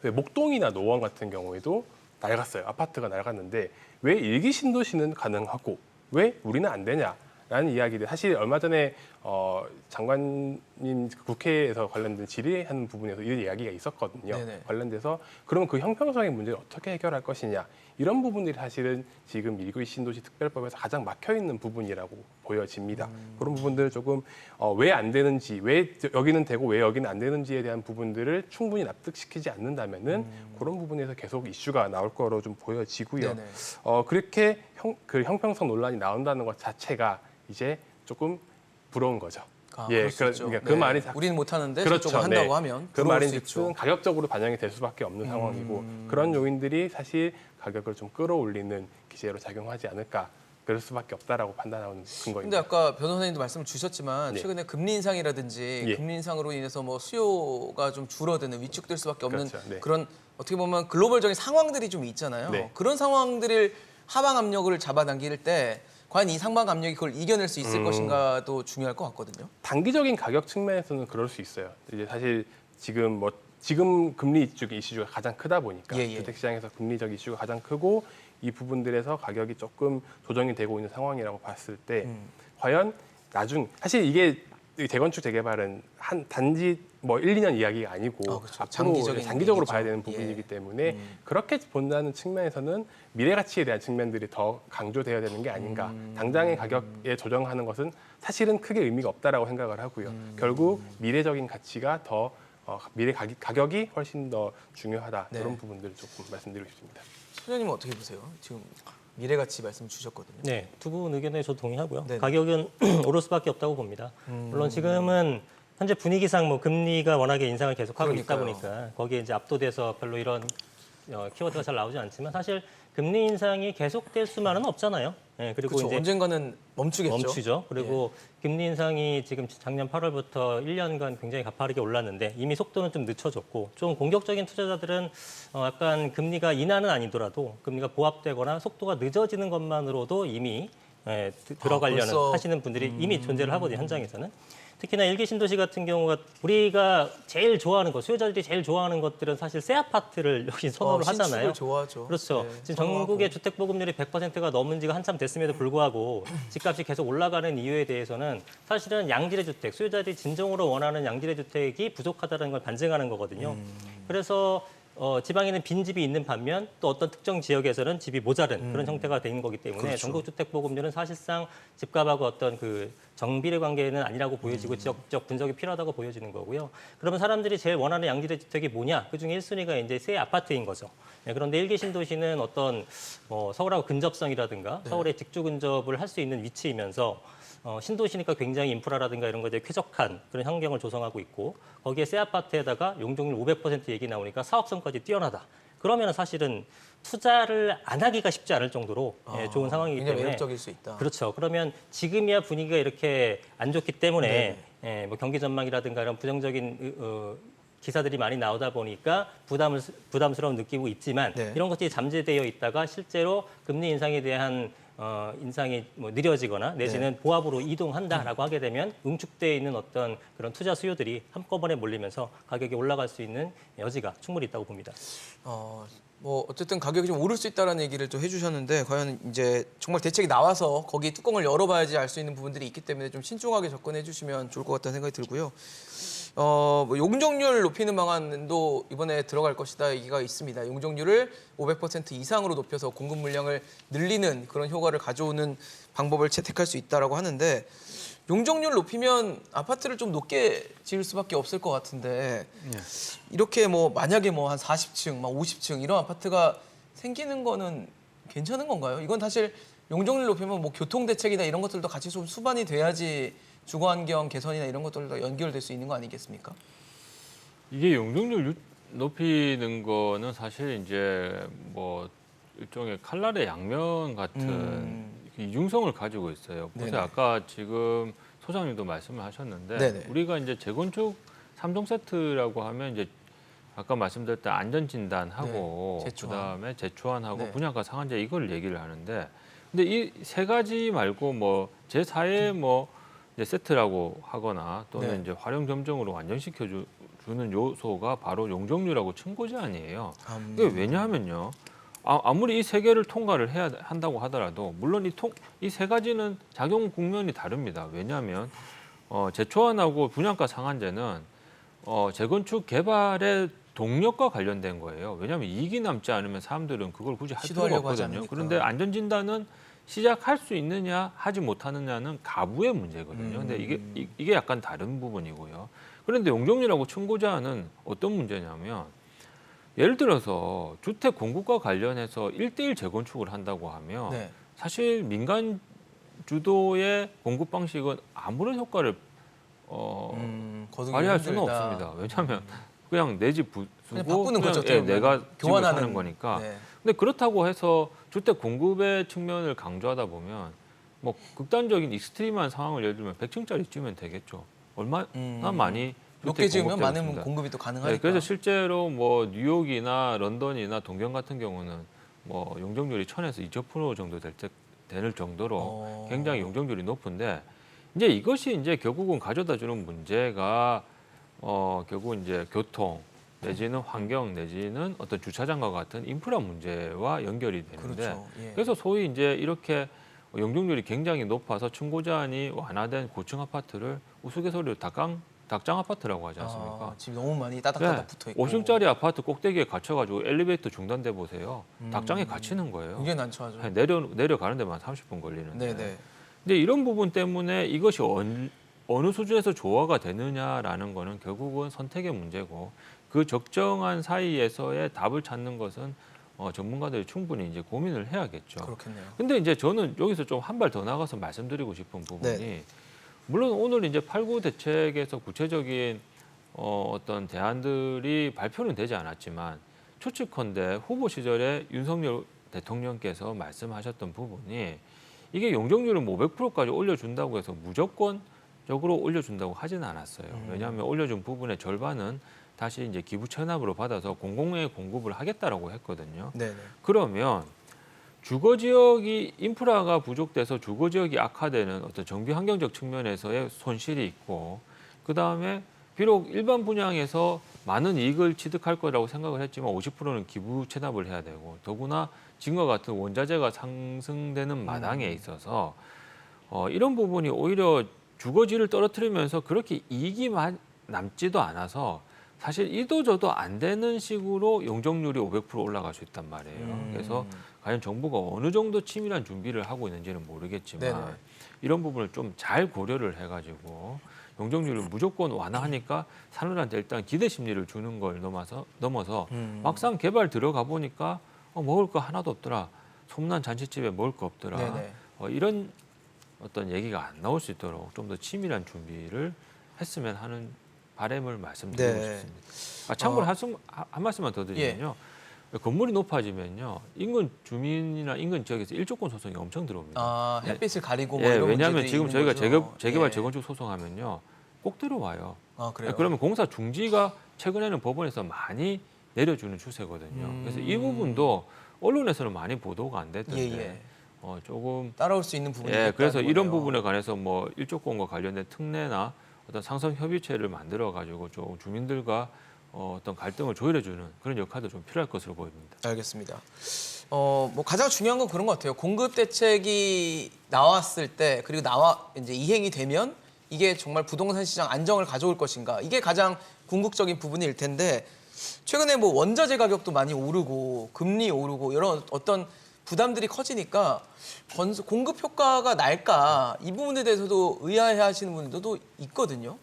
왜 목동이나 노원 같은 경우에도 낡았어요. 아파트가 낡았는데 왜 일기 신도시는 가능하고 왜 우리는 안 되냐라는 이야기들. 사실 얼마 전에 장관님 국회에서 관련된 질의하는 부분에서 이런 이야기가 있었거든요. 네네. 관련돼서 그러면 그 형평성의 문제를 어떻게 해결할 것이냐. 이런 부분들이 사실은 지금 일기 신도시 특별법에서 가장 막혀 있는 부분이라고 보여집니다. 그런 부분들을 조금 왜 안 되는지, 왜 여기는 되고 왜 여기는 안 되는지에 대한 부분들을 충분히 납득시키지 않는다면은 그런 부분에서 계속 이슈가 나올 거로 좀 보여지고요. 네네. 그렇게 그 형평성 논란이 나온다는 것 자체가 이제 조금 부러운 거죠. 그럴 수 있죠. 그러니까 그 말이 우리는 못하는데 그렇죠. 저쪽은 한다고 네. 하면 그 부러울 수 말인즉슨 있죠. 가격적으로 반영이 될 수밖에 없는 상황이고 그런 요인들이 사실 가격을 좀 끌어올리는 기제로 작용하지 않을까 그럴 수밖에 없다라고 판단하는 근데 근거입니다. 아까 변호사님도 말씀을 주셨지만 네. 최근에 금리 인상이라든지 예. 금리 인상으로 인해서 뭐 수요가 좀 줄어드는 위축될 수밖에 없는 그렇죠. 네. 그런 어떻게 보면 글로벌적인 상황들이 좀 있잖아요. 네. 그런 상황들을 하방 압력을 잡아당길 때 과연 이 상방 압력이 그걸 이겨낼 수 있을 것인가도 중요할 것 같거든요. 단기적인 가격 측면에서는 그럴 수 있어요. 이제 사실 지금 금리 이슈가 가장 크다 보니까 예, 예. 주택시장에서 금리적 이슈가 가장 크고 이 부분들에서 가격이 조금 조정이 되고 있는 상황이라고 봤을 때 과연 사실 이게 재건축 재개발은 단지 뭐 1, 2년 이야기가 아니고 그렇죠. 앞으로 장기적으로 봐야 되는 얘기죠. 부분이기 예. 때문에 그렇게 본다는 측면에서는 미래 가치에 대한 측면들이 더 강조되어야 되는 게 아닌가. 당장의 가격에 조정하는 것은 사실은 크게 의미가 없다라고 생각을 하고요. 결국 미래적인 가치가 더 미래 가격이 훨씬 더 중요하다. 네. 그런 부분들을 조금 말씀드리고 싶습니다. 소장님은 어떻게 보세요? 지금 미래 가치 말씀 주셨거든요. 네, 두 분 의견에 저도 동의하고요. 네네. 가격은 오를 수밖에 없다고 봅니다. 물론 지금은 현재 분위기상 뭐 금리가 워낙에 인상을 계속하고 있다 그러니까요. 보니까 거기에 이제 압도돼서 별로 이런 키워드가 잘 나오지 않지만 사실 금리 인상이 계속될 수만은 없잖아요. 네, 그리고 그렇죠. 이제 언젠가는 멈추겠죠. 멈추죠. 그리고 금리 인상이 지금 작년 8월부터 1년간 굉장히 가파르게 올랐는데 이미 속도는 좀 늦춰졌고 좀 공격적인 투자자들은 약간 금리가 인하는 아니더라도 금리가 보합되거나 속도가 늦어지는 것만으로도 이미 들어가려는 벌써? 하시는 분들이 이미 존재를 하거든요. 현장에서는. 특히나 일기 신도시 같은 경우가 우리가 제일 좋아하는 것, 수요자들이 제일 좋아하는 것들은 사실 새 아파트를 여기 선호를 하잖아요. 신축을 좋아하죠. 그렇죠. 네, 지금 선호하고. 전국의 주택 보급률이 100%가 넘은 지가 한참 됐음에도 불구하고 집값이 계속 올라가는 이유에 대해서는 사실은 양질의 주택, 수요자들이 진정으로 원하는 양질의 주택이 부족하다는 걸 반증하는 거거든요. 그래서 지방에는 빈집이 있는 반면 또 어떤 특정 지역에서는 집이 모자른 그런 형태가 되는 거기 때문에 그렇죠. 전국 주택 보급률은 사실상 집값하고 어떤 그 정비례 관계는 아니라고 보여지고 지역적 분석이 필요하다고 보여지는 거고요. 그러면 사람들이 제일 원하는 양질의 주택이 뭐냐? 그중에 1순위가 이제 새 아파트인 거죠. 그런데 1기 신도시는 어떤 서울하고 근접성이라든가 서울의 직주 근접을 할 수 있는 위치이면서 신도시니까 굉장히 인프라라든가 이런 것에 쾌적한 그런 환경을 조성하고 있고 거기에 새 아파트에다가 용적률 500% 얘기 나오니까 사업성까지 뛰어나다. 그러면 사실은 투자를 안 하기가 쉽지 않을 정도로 좋은 상황이기 굉장히 때문에 매력적일 수 있다. 그렇죠. 그러면 지금이야 분위기가 이렇게 안 좋기 때문에 뭐 경기 전망이라든가 이런 부정적인 기사들이 많이 나오다 보니까 부담스러움 느끼고 있지만 네. 이런 것들이 잠재되어 있다가 실제로 금리 인상에 대한 인상이 뭐 느려지거나 내지는 보합으로 이동한다라고 하게 되면 응축되어 있는 어떤 그런 투자 수요들이 한꺼번에 몰리면서 가격이 올라갈 수 있는 여지가 충분히 있다고 봅니다. 뭐 어쨌든 가격이 좀 오를 수 있다라는 얘기를 또 해주셨는데 과연 이제 정말 대책이 나와서 거기 뚜껑을 열어봐야지 알 수 있는 부분들이 있기 때문에 좀 신중하게 접근해 주시면 좋을 것 같다는 생각이 들고요. 뭐 용적률 높이는 방안도 이번에 들어갈 것이다 얘기가 있습니다. 용적률을 500% 이상으로 높여서 공급 물량을 늘리는 그런 효과를 가져오는 방법을 채택할 수 있다라고 하는데 용적률 높이면 아파트를 좀 높게 지을 수밖에 없을 것 같은데 이렇게 뭐 만약에 뭐 한 40층, 막 50층 이런 아파트가 생기는 거는 괜찮은 건가요? 이건 사실 용적률 높이면 뭐 교통 대책이나 이런 것들도 같이 좀 수반이 돼야지 주거 환경 개선이나 이런 것들도 연결될 수 있는 거 아니겠습니까? 이게 용적률 높이는 거는 사실 이제 뭐 일종의 칼날의 양면 같은 이중성을 가지고 있어요. 보세요. 네네. 아까 지금 소장님도 말씀을 하셨는데 네네. 우리가 이제 재건축 3종 세트라고 하면 이제 아까 말씀드렸던 안전 진단하고 네, 재초안. 그다음에 재초안하고 네. 분양가 상한제 이걸 얘기를 하는데 근데 이 세 가지 말고 뭐 제4의 뭐 이제 세트라고 하거나 또는 네. 이제 활용 점정으로 완전시켜 주는 요소가 바로 용적률하고 층고 제한이에요. 이게 왜냐하면요. 아무리 이 세 개를 통과를 해야 한다고 하더라도 물론 이 세 가지는 작용 국면이 다릅니다. 왜냐하면 재초안하고 분양가 상한제는 재건축 개발의 동력과 관련된 거예요. 왜냐하면 이익이 남지 않으면 사람들은 그걸 굳이 할 필요가 시도하려고 하지 없거든요. 않으니까. 그런데 안전진단은 시작할 수 있느냐 하지 못하느냐는 가부의 문제거든요. 근데 이게 약간 다른 부분이고요. 그런데 용적률하고 층고 제한은 어떤 문제냐면 예를 들어서 주택 공급과 관련해서 1대1 재건축을 한다고 하면 네. 사실 민간 주도의 공급 방식은 아무런 효과를 거두기 발휘할 수는 힘들다. 없습니다. 왜냐하면 그냥 내 집 그냥 부수고 바꾸는 거죠. 어떻게 보면. 내가 집을 교환하는 사는 거니까. 네. 근데 그렇다고 해서 주택 공급의 측면을 강조하다 보면 뭐 극단적인 익스트림한 상황을 예를 들면 100층짜리 지으면 되겠죠. 얼마나 많이 높게 주택 지으면 공급되고 많은 있습니다. 공급이 또 가능하니까. 네, 그래서 실제로 뭐 뉴욕이나 런던이나 동경 같은 경우는 뭐 용적률이 1000에서 2000% 정도 될 정도로 굉장히 용적률이 높은데 이제 이것이 이제 결국은 가져다주는 문제가 결국 이제 교통 내지는 환경 내지는 어떤 주차장과 같은 인프라 문제와 연결이 되는데 그렇죠. 예. 그래서 소위 이제 이렇게 용적률이 굉장히 높아서 층고 제한이 완화된 고층 아파트를 우스갯소리로 닭장 아파트라고 하지 않습니까? 집이 너무 많이 따닥따닥 붙어 있고. 5층짜리 아파트 꼭대기에 갇혀가지고 엘리베이터 중단돼 보세요. 닭장에 갇히는 거예요. 굉장히 난처하죠. 내려가는 데만 30분 걸리는데. 네네. 근데 이런 부분 때문에 이것이 어느 수준에서 조화가 되느냐라는 거는 결국은 선택의 문제고 그 적정한 사이에서의 답을 찾는 것은 전문가들이 충분히 이제 고민을 해야겠죠. 그렇겠네요. 근데 이제 저는 여기서 좀 한 발 더 나가서 말씀드리고 싶은 부분이 물론 오늘 이제 8.9 대책에서 구체적인 어떤 대안들이 발표는 되지 않았지만 추측컨대 후보 시절에 윤석열 대통령께서 말씀하셨던 부분이 이게 용적률을 500%까지 올려준다고 해서 무조건적으로 올려준다고 하지는 않았어요. 왜냐하면 올려준 부분의 절반은 다시 이제 기부 체납으로 받아서 공공의 공급을 하겠다라고 했거든요. 네네. 그러면 주거 지역이 인프라가 부족돼서 주거 지역이 악화되는 어떤 정비 환경적 측면에서의 손실이 있고 그 다음에 비록 일반 분양에서 많은 이익을 취득할 거라고 생각을 했지만 50%는 기부 체납을 해야 되고 더구나 지금과 같은 원자재가 상승되는 마당에 있어서 이런 부분이 오히려 주거지를 떨어뜨리면서 그렇게 이익이 남지도 않아서 사실 이도저도 안 되는 식으로 용적률이 500% 올라갈 수 있단 말이에요. 그래서 과연 정부가 어느 정도 치밀한 준비를 하고 있는지는 모르겠지만 네네. 이런 부분을 좀 잘 고려를 해가지고 용적률을 무조건 완화하니까 사람들한테 일단 기대 심리를 주는 걸 넘어서 막상 개발 들어가 보니까 먹을 거 하나도 없더라. 소문난 잔치집에 먹을 거 없더라. 네네. 이런 어떤 얘기가 안 나올 수 있도록 좀 더 치밀한 준비를 했으면 하는 바람을 말씀드리고 네. 싶습니다. 참고로 한 말씀만 더 드리면요. 건물이 높아지면요. 인근 주민이나 인근 지역에서 일조권 소송이 엄청 들어옵니다. 아, 햇빛을 가리고 뭐 예, 이런 왜냐하면 문제들이 지금 있는 저희가 거죠. 재개발 예. 재건축 소송하면요. 꼭 들어와요. 아, 그래요? 그러면 공사 중지가 최근에는 법원에서 많이 내려주는 추세거든요. 그래서 이 부분도 언론에서는 많이 보도가 안 됐던데 예. 조금 따라올 수 있는 부분이 예, 그래서 있다는 이런 거네요. 부분에 관해서 뭐 일조권과 관련된 특례나 어떤 상성 협의체를 만들어 가지고 좀 주민들과 어떤 갈등을 조율해주는 그런 역할도 좀 필요할 것으로 보입니다. 알겠습니다. 뭐 가장 중요한 건 그런 것 같아요. 공급 대책이 나왔을 때 그리고 이제 이행이 되면 이게 정말 부동산 시장 안정을 가져올 것인가 이게 가장 궁극적인 부분일 텐데 최근에 뭐 원자재 가격도 많이 오르고 금리 오르고 이런 어떤 부담들이 커지니까 공급 효과가 날까 이 부분에 대해서도 의아해하시는 분들도 있거든요.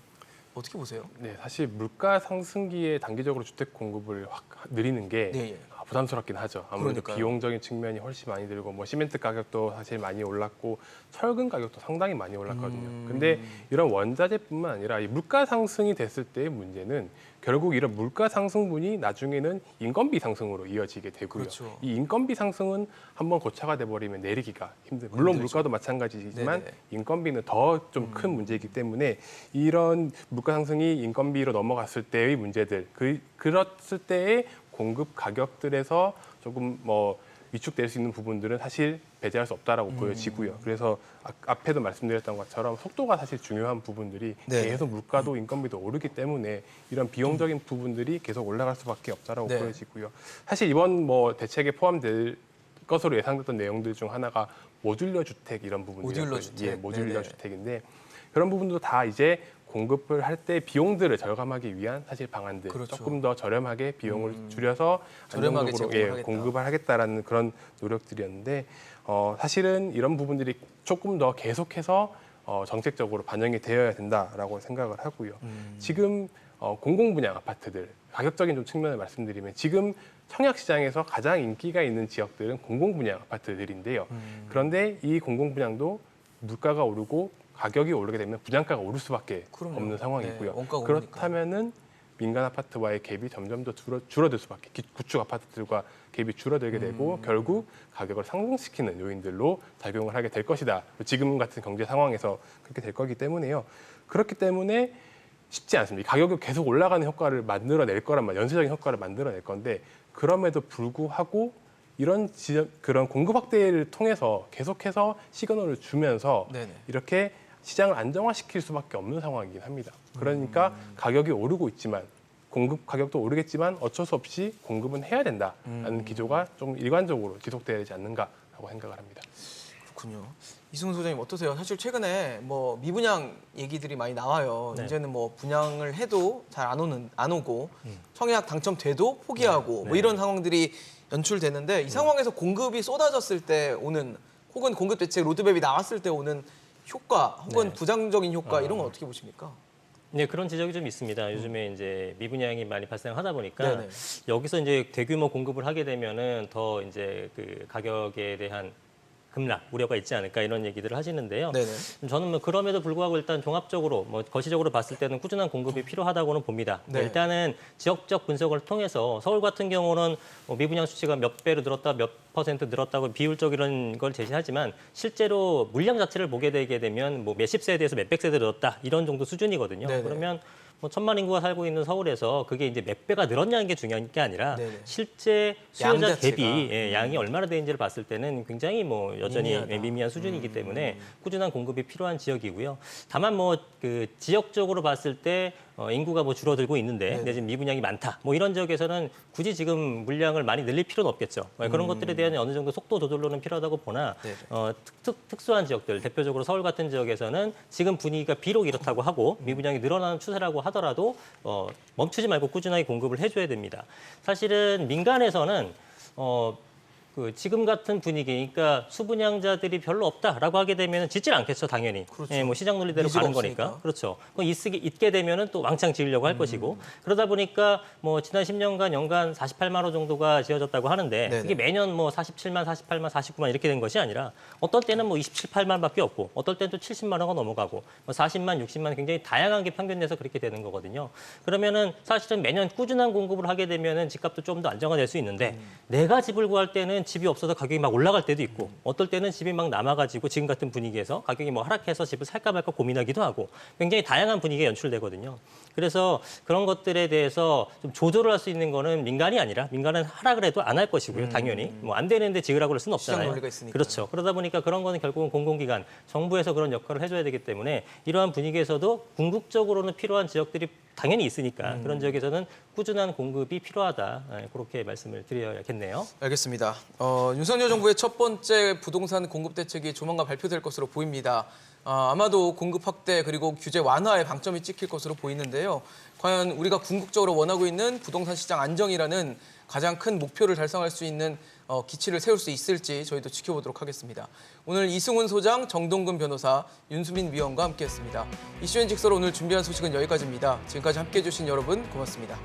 어떻게 보세요? 네, 사실 물가 상승기에 단기적으로 주택 공급을 확 늘리는 게 네, 예. 부담스럽긴 하죠. 아무래도 그러니까요. 비용적인 측면이 훨씬 많이 들고 뭐 시멘트 가격도 사실 많이 올랐고 철근 가격도 상당히 많이 올랐거든요. 근데 이런 원자재뿐만 아니라 이 물가 상승이 됐을 때의 문제는 결국 이런 물가 상승분이 나중에는 인건비 상승으로 이어지게 되고요. 그렇죠. 이 인건비 상승은 한번 고착화 돼 버리면 내리기가 물론 힘들죠. 물가도 마찬가지지만 네네. 인건비는 더 좀 큰 문제이기 때문에 이런 물가 상승이 인건비로 넘어갔을 때의 문제들 그랬을 때의 공급 가격들에서 조금 뭐 위축될 수 있는 부분들은 사실 배제할 수 없다라고 보여지고요. 그래서 앞에도 말씀드렸던 것처럼 속도가 사실 중요한 부분들이 네. 계속 물가도 인건비도 오르기 때문에 이런 비용적인 부분들이 계속 올라갈 수밖에 없다라고 네. 보여지고요. 사실 이번 뭐 대책에 포함될 것으로 예상됐던 내용들 중 하나가 모듈러 주택 이런 부분들이었거든요. 모듈러 주택. 예, 모듈러 네네. 주택인데 그런 부분도 다 이제 공급을 할 때 비용들을 절감하기 위한 사실 방안들 그렇죠. 조금 더 저렴하게 비용을 줄여서 저렴하게 안정적으로 제공을 하겠다. 공급을 하겠다라는 그런 노력들이었는데 사실은 이런 부분들이 조금 더 계속해서 정책적으로 반영이 되어야 된다라고 생각을 하고요. 지금 공공분양 아파트들 가격적인 좀 측면을 말씀드리면 지금 청약시장에서 가장 인기가 있는 지역들은 공공분양 아파트들인데요. 그런데 이 공공분양도 물가가 오르고 가격이 오르게 되면 분양가가 오를 수밖에 그럼요. 없는 상황이고요. 네, 원가가 오르니까. 그렇다면은 민간 아파트와의 갭이 점점 더 줄어들 수밖에 구축 아파트들과 갭이 줄어들게 되고 결국 가격을 상승시키는 요인들로 작용을 하게 될 것이다. 지금 같은 경제 상황에서 그렇게 될 거기 때문에요. 그렇기 때문에 쉽지 않습니다. 가격이 계속 올라가는 효과를 만들어낼 거란 말, 연쇄적인 효과를 만들어낼 건데 그럼에도 불구하고 이런 그런 공급 확대를 통해서 계속해서 시그널을 주면서 네네. 이렇게 시장을 안정화시킬 수밖에 없는 상황이긴 합니다. 그러니까 가격이 오르고 있지만 공급 가격도 오르겠지만 어쩔 수 없이 공급은 해야 된다라는 기조가 좀 일관적으로 지속돼야 되지 않는가라고 생각을 합니다. 그렇군요. 이승훈 소장님 어떠세요? 사실 최근에 뭐 미분양 얘기들이 많이 나와요. 네. 이제는 뭐 분양을 해도 잘 안 오고 청약 당첨돼도 포기하고 네. 뭐 이런 상황들이 연출되는데 이 상황에서 공급이 쏟아졌을 때 오는 혹은 공급 대책 로드맵이 나왔을 때 오는 효과 혹은 네. 부정적인 효과 이런 건 어떻게 보십니까? 네, 그런 지적이 좀 있습니다. 요즘에 이제 미분양이 많이 발생하다 보니까 네네. 여기서 이제 대규모 공급을 하게 되면은 더 이제 그 가격에 대한 급락 우려가 있지 않을까 이런 얘기들을 하시는데요. 네네. 저는 뭐 그럼에도 불구하고 일단 종합적으로 뭐 거시적으로 봤을 때는 꾸준한 공급이 필요하다고는 봅니다. 네. 일단은 지역적 분석을 통해서 서울 같은 경우는 뭐 미분양 수치가 몇 배로 늘었다, 몇 퍼센트 늘었다고 비율적 이런 걸 제시하지만 실제로 물량 자체를 보게 되게 되면 뭐 몇십 세대에서 몇백 세대 늘었다 이런 정도 수준이거든요. 네네. 그러면 뭐 1,000만 인구가 살고 있는 서울에서 그게 이제 몇 배가 늘었냐는 게 중요한 게 아니라 네네. 실제 양 수요자 자체가. 대비 양이 얼마나 되는지를 봤을 때는 굉장히 뭐 여전히 미미하다. 미미한 수준이기 때문에 꾸준한 공급이 필요한 지역이고요. 다만 뭐 그 지역적으로 봤을 때 인구가 뭐 줄어들고 있는데 내지는 미분양이 많다. 뭐 이런 지역에서는 굳이 지금 물량을 많이 늘릴 필요는 없겠죠. 그런 것들에 대한 어느 정도 속도 조절로는 필요하다고 보나 네네. 특수한 지역들, 대표적으로 서울 같은 지역에서는 지금 분위기가 비록 이렇다고 하고 미분양이 늘어나는 추세라고 하더라도 멈추지 말고 꾸준하게 공급을 해줘야 됩니다. 사실은 민간에서는 지금 같은 분위기, 그러니까 수분양자들이 별로 없다라고 하게 되면 짓질 않겠죠, 당연히. 그렇죠. 예, 뭐 시장 논리대로 니즈가 가는 없으니까. 거니까. 그렇죠. 있게 되면은 또 왕창 지으려고 할 것이고. 그러다 보니까 뭐 지난 10년간 연간 48만 호 정도가 지어졌다고 하는데 네네. 이게 매년 뭐 47만, 48만, 49만 이렇게 된 것이 아니라 어떤 때는 뭐 27, 8만밖에 없고 어떨 때는 또 70만 호가 넘어가고 뭐 40만, 60만 굉장히 다양한 게 평균 내서 그렇게 되는 거거든요. 그러면은 사실은 매년 꾸준한 공급을 하게 되면은 집값도 좀 더 안정화될 수 있는데 내가 집을 구할 때는 집이 없어서 가격이 막 올라갈 때도 있고 어떨 때는 집이 막 남아가지고 지금 같은 분위기에서 가격이 뭐 하락해서 집을 살까 말까 고민하기도 하고 굉장히 다양한 분위기가 연출되거든요. 그래서 그런 것들에 대해서 좀 조절을 할 수 있는 거는 민간이 아니라 민간은 하라 그래도 안 할 것이고요. 당연히 뭐 안 되는데 지으라고 그럴 수는 시장 없잖아요. 논리가 있으니까요. 그렇죠. 그러다 보니까 그런 거는 결국은 공공기관, 정부에서 그런 역할을 해줘야 되기 때문에 이러한 분위기에서도 궁극적으로는 필요한 지역들이 당연히 있으니까 그런 지역에서는 꾸준한 공급이 필요하다. 그렇게 말씀을 드려야겠네요. 알겠습니다. 윤석열 정부의 첫 번째 부동산 공급 대책이 조만간 발표될 것으로 보입니다. 아마도 공급 확대 그리고 규제 완화에 방점이 찍힐 것으로 보이는데요. 과연 우리가 궁극적으로 원하고 있는 부동산 시장 안정이라는 가장 큰 목표를 달성할 수 있는 기치를 세울 수 있을지 저희도 지켜보도록 하겠습니다. 오늘 이승훈 소장, 정동근 변호사, 윤수민 위원과 함께했습니다. 이슈앤 직설 오늘 준비한 소식은 여기까지입니다. 지금까지 함께해 주신 여러분 고맙습니다.